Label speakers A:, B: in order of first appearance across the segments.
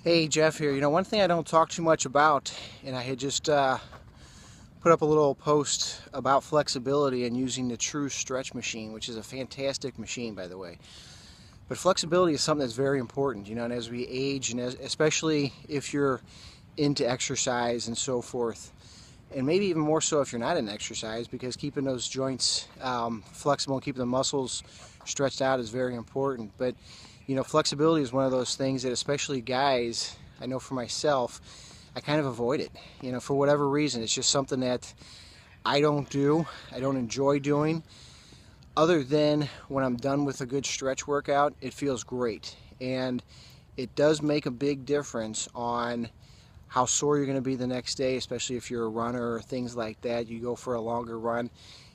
A: Hey, Jeff here. One thing I don't talk too much about, and I had just put up a little post about flexibility and using the True Stretch machine, which is a fantastic machine, by the way. But flexibility is something that's very important, and as we age, and especially if you're into exercise and so forth, and maybe even more so if you're not in exercise, because keeping those joints flexible and keeping the muscles stretched out is very important. But flexibility is one of those things that, especially guys, I know for myself, I kind of avoid it. For whatever reason, it's just something that I don't do. I don't enjoy doing. Other than when I'm done with a good stretch workout, it feels great. And it does make a big difference on how sore you're going to be the next day, especially if you're a runner or things like that. You go for a longer run.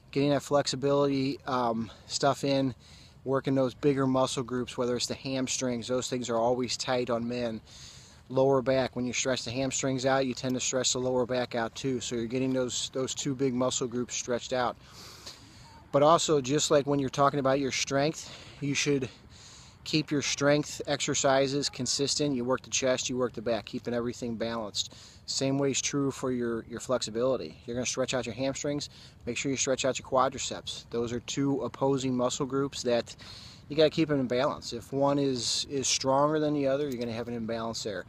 A: Getting that flexibility stuff in, working those bigger muscle groups, whether it's the hamstrings, those things are always tight on men. Lower back, when you stretch the hamstrings out, you tend to stretch the lower back out too. So you're getting those two big muscle groups stretched out. But also, just like when you're talking about your strength, you should keep your strength exercises consistent. You work the chest, you work the back, keeping everything balanced. Same way is true for your flexibility. You're going to stretch out your hamstrings, make sure you stretch out your quadriceps. Those are two opposing muscle groups that you got to keep them in balance. If one is stronger than the other, you're going to have an imbalance there.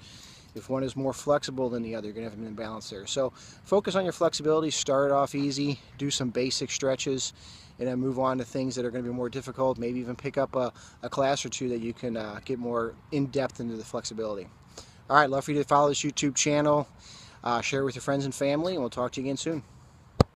A: If one is more flexible than the other, you're going to have an imbalance there. So focus on your flexibility, start it off easy, do some basic stretches, and then move on to things that are going to be more difficult. Maybe even pick up a class or two that you can get more in-depth into the flexibility. All right, love for you to follow this YouTube channel, share it with your friends and family, and we'll talk to you again soon.